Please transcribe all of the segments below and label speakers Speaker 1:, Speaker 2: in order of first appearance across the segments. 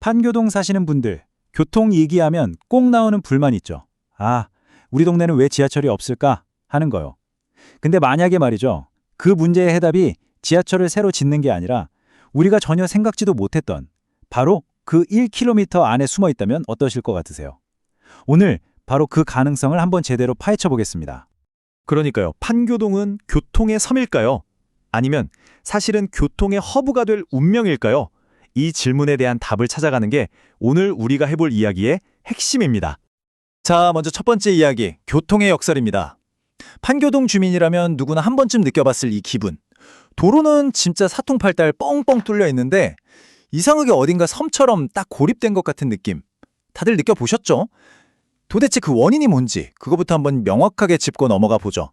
Speaker 1: 판교동 사시는 분들, 교통 얘기하면 꼭 나오는 불만 있죠. 아, 우리 동네는 왜 지하철이 없을까? 하는 거요. 근데 만약에 말이죠. 그 문제의 해답이 지하철을 새로 짓는 게 아니라 우리가 전혀 생각지도 못했던 바로 그 1km 안에 숨어 있다면 어떠실 것 같으세요? 오늘 바로 그 가능성을 한번 제대로 파헤쳐 보겠습니다.
Speaker 2: 그러니까요. 판교동은 교통의 섬일까요? 아니면 사실은 교통의 허브가 될 운명일까요? 이 질문에 대한 답을 찾아가는 게 오늘 우리가 해볼 이야기의 핵심입니다. 자, 먼저 첫 번째 이야기, 교통의 역설입니다. 판교동 주민이라면 누구나 한 번쯤 느껴봤을 이 기분. 도로는 진짜 사통팔달 뻥뻥 뚫려 있는데 이상하게 어딘가 섬처럼 딱 고립된 것 같은 느낌. 다들 느껴보셨죠? 도대체 그 원인이 뭔지 그거부터 한번 명확하게 짚고 넘어가 보죠.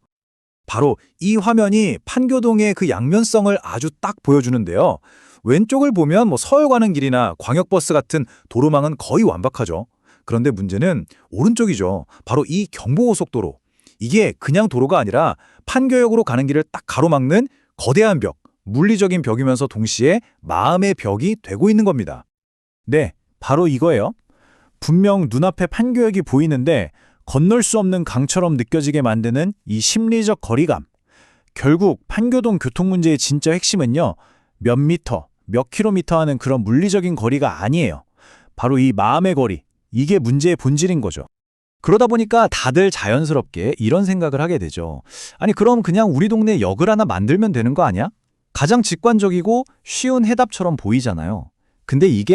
Speaker 2: 바로 이 화면이 판교동의 그 양면성을 아주 딱 보여주는데요. 왼쪽을 보면 서울 가는 길이나 광역버스 같은 도로망은 거의 완벽하죠. 그런데 문제는 오른쪽이죠. 바로 이 경부고속도로. 이게 그냥 도로가 아니라 판교역으로 가는 길을 딱 가로막는 거대한 벽, 물리적인 벽이면서 동시에 마음의 벽이 되고 있는 겁니다. 네, 바로 이거예요. 분명 눈앞에 판교역이 보이는데 건널 수 없는 강처럼 느껴지게 만드는 이 심리적 거리감. 결국 판교동 교통 문제의 진짜 핵심은요. 몇 미터, 몇 킬로미터 하는 그런 물리적인 거리가 아니에요. 바로 이 마음의 거리. 이게 문제의 본질인 거죠. 그러다 보니까 다들 자연스럽게 이런 생각을 하게 되죠. 아니 그럼 그냥 우리 동네 역을 하나 만들면 되는 거 아니야? 가장 직관적이고 쉬운 해답처럼 보이잖아요. 근데 이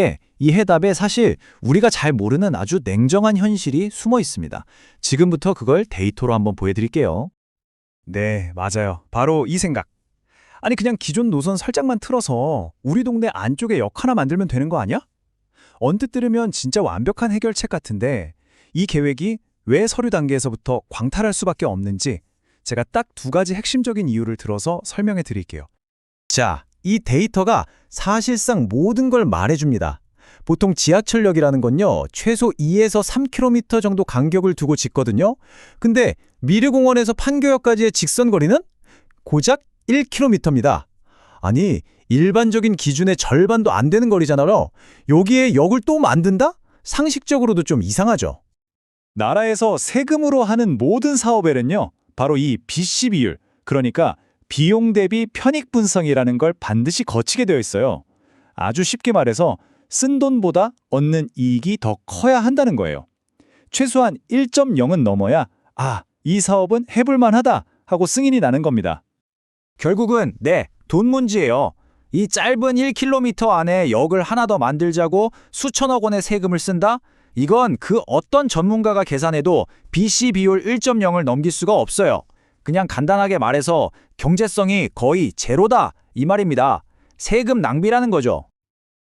Speaker 2: 해답에 사실 우리가 잘 모르는 아주 냉정한 현실이 숨어 있습니다. 지금부터 그걸 데이터로 한번 보여드릴게요. 네, 맞아요. 바로 이 생각. 아니 그냥 기존 노선 살짝만 틀어서 우리 동네 안쪽에 역 하나 만들면 되는 거 아니야? 언뜻 들으면 진짜 완벽한 해결책 같은데 이 계획이 왜 서류 단계에서부터 광탈할 수밖에 없는지 제가 딱 두 가지 핵심적인 이유를 들어서 설명해 드릴게요. 자, 이 데이터가 사실상 모든 걸 말해줍니다. 보통 지하철역이라는 건요, 최소 2에서 3km 정도 간격을 두고 짓거든요. 근데 미르공원에서 판교역까지의 직선 거리는 고작 1km입니다. 아니, 일반적인 기준의 절반도 안 되는 거리잖아요. 여기에 역을 또 만든다? 상식적으로도 좀 이상하죠. 나라에서 세금으로 하는 모든 사업에는요, 바로 이 BC 비율, 그러니까 비용 대비 편익 분성이라는 걸 반드시 거치게 되어 있어요. 아주 쉽게 말해서 쓴 돈보다 얻는 이익이 더 커야 한다는 거예요. 최소한 1.0은 넘어야 이 사업은 해볼만 하다 하고 승인이 나는 겁니다. 결국은 돈 문제예요. 이 짧은 1km 안에 역을 하나 더 만들자고 수천억 원의 세금을 쓴다? 이건 그 어떤 전문가가 계산해도 BC 비율 1.0을 넘길 수가 없어요. 그냥 간단하게 말해서 경제성이 거의 제로다 이 말입니다. 세금 낭비라는 거죠.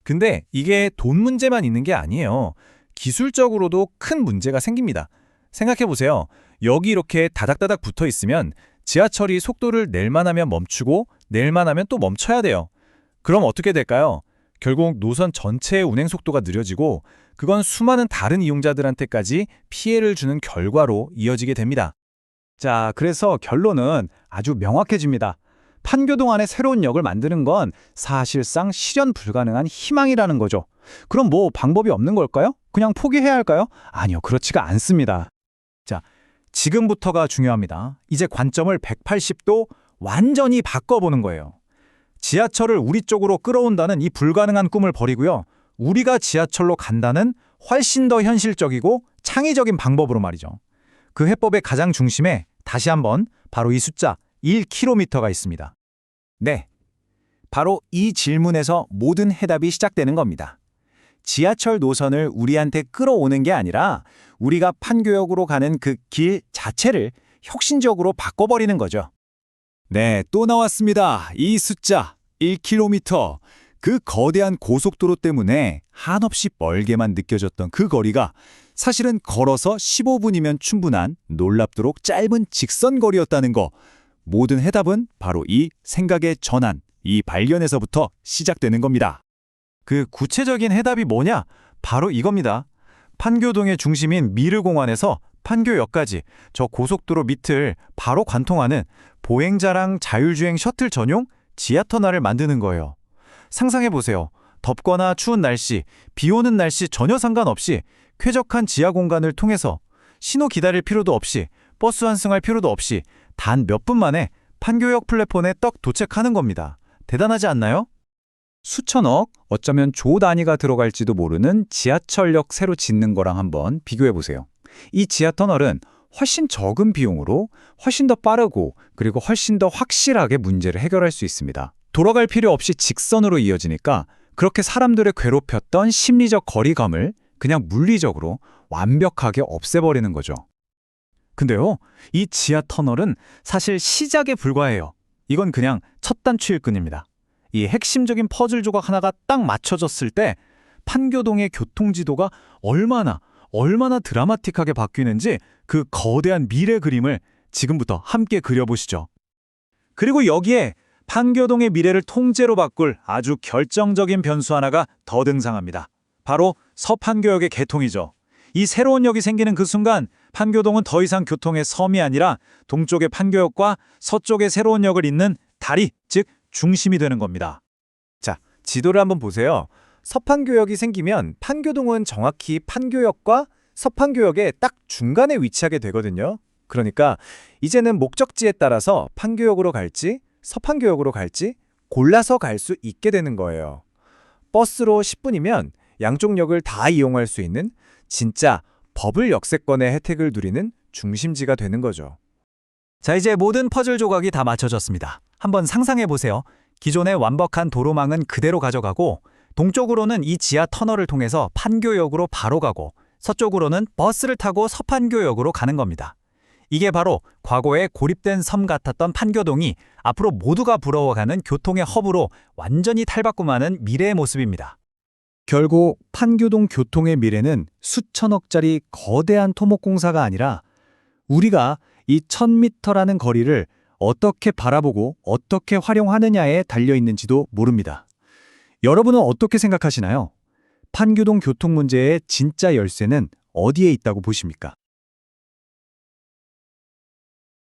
Speaker 2: 근데 이게 돈 문제만 있는 게 아니에요. 기술적으로도 큰 문제가 생깁니다. 생각해보세요. 여기 이렇게 다닥다닥 붙어 있으면 지하철이 속도를 낼만 하면 멈추고 낼만 하면 또 멈춰야 돼요. 그럼 어떻게 될까요? 결국 노선 전체의 운행 속도가 느려지고 그건 수많은 다른 이용자들한테까지 피해를 주는 결과로 이어지게 됩니다. 자, 그래서 결론은 아주 명확해집니다. 판교동 안에 새로운 역을 만드는 건 사실상 실현 불가능한 희망이라는 거죠. 그럼 방법이 없는 걸까요? 그냥 포기해야 할까요? 아니요, 그렇지가 않습니다. 자, 지금부터가 중요합니다. 이제 관점을 180도 완전히 바꿔보는 거예요. 지하철을 우리 쪽으로 끌어온다는 이 불가능한 꿈을 버리고요. 우리가 지하철로 간다는 훨씬 더 현실적이고 창의적인 방법으로 말이죠. 그 해법의 가장 중심에 다시 한번 바로 이 숫자 1km가 있습니다. 네, 바로 이 질문에서 모든 해답이 시작되는 겁니다. 지하철 노선을 우리한테 끌어오는 게 아니라 우리가 판교역으로 가는 그 길 자체를 혁신적으로 바꿔버리는 거죠. 네, 또 나왔습니다. 이 숫자 1km. 그 거대한 고속도로 때문에 한없이 멀게만 느껴졌던 그 거리가 사실은 걸어서 15분이면 충분한 놀랍도록 짧은 직선 거리였다는 거. 모든 해답은 바로 이 생각의 전환, 이 발견에서부터 시작되는 겁니다. 그 구체적인 해답이 뭐냐? 바로 이겁니다. 판교동의 중심인 미르공원에서 판교역까지 저 고속도로 밑을 바로 관통하는 보행자랑 자율주행 셔틀 전용 지하터널을 만드는 거예요. 상상해보세요. 덥거나 추운 날씨, 비 오는 날씨 전혀 상관없이 쾌적한 지하 공간을 통해서 신호 기다릴 필요도 없이 버스 환승할 필요도 없이 단 몇 분 만에 판교역 플랫폼에 떡 도착하는 겁니다. 대단하지 않나요?
Speaker 1: 수천억, 어쩌면 조 단위가 들어갈지도 모르는 지하철역 새로 짓는 거랑 한번 비교해 보세요. 이 지하터널은 훨씬 적은 비용으로 훨씬 더 빠르고 그리고 훨씬 더 확실하게 문제를 해결할 수 있습니다. 돌아갈 필요 없이 직선으로 이어지니까 그렇게 사람들을 괴롭혔던 심리적 거리감을 그냥 물리적으로 완벽하게 없애버리는 거죠.
Speaker 2: 근데요, 이 지하 터널은 사실 시작에 불과해요. 이건 그냥 첫 단추일 뿐입니다. 이 핵심적인 퍼즐 조각 하나가 딱 맞춰졌을 때 판교동의 교통지도가 얼마나 드라마틱하게 바뀌는지 그 거대한 미래 그림을 지금부터 함께 그려보시죠.
Speaker 1: 그리고 여기에 판교동의 미래를 통째로 바꿀 아주 결정적인 변수 하나가 더 등장합니다. 바로 서판교역의 개통이죠. 이 새로운 역이 생기는 그 순간 판교동은 더 이상 교통의 섬이 아니라 동쪽의 판교역과 서쪽의 새로운 역을 잇는 다리, 즉 중심이 되는 겁니다.
Speaker 2: 자, 지도를 한번 보세요. 서판교역이 생기면 판교동은 정확히 판교역과 서판교역의 딱 중간에 위치하게 되거든요. 그러니까 이제는 목적지에 따라서 판교역으로 갈지 서판교역으로 갈지 골라서 갈 수 있게 되는 거예요. 버스로 10분이면 양쪽 역을 다 이용할 수 있는 진짜 버블 역세권의 혜택을 누리는 중심지가 되는 거죠. 자, 이제 모든 퍼즐 조각이 다 맞춰졌습니다. 한번 상상해 보세요. 기존의 완벽한 도로망은 그대로 가져가고 동쪽으로는 이 지하 터널을 통해서 판교역으로 바로 가고 서쪽으로는 버스를 타고 서판교역으로 가는 겁니다. 이게 바로 과거에 고립된 섬 같았던 판교동이 앞으로 모두가 부러워가는 교통의 허브로 완전히 탈바꿈하는 미래의 모습입니다.
Speaker 1: 결국 판교동 교통의 미래는 수천억짜리 거대한 토목공사가 아니라 우리가 이 1000m라는 거리를 어떻게 바라보고 어떻게 활용하느냐에 달려있는지도 모릅니다. 여러분은 어떻게 생각하시나요? 판교동 교통 문제의 진짜 열쇠는 어디에 있다고 보십니까?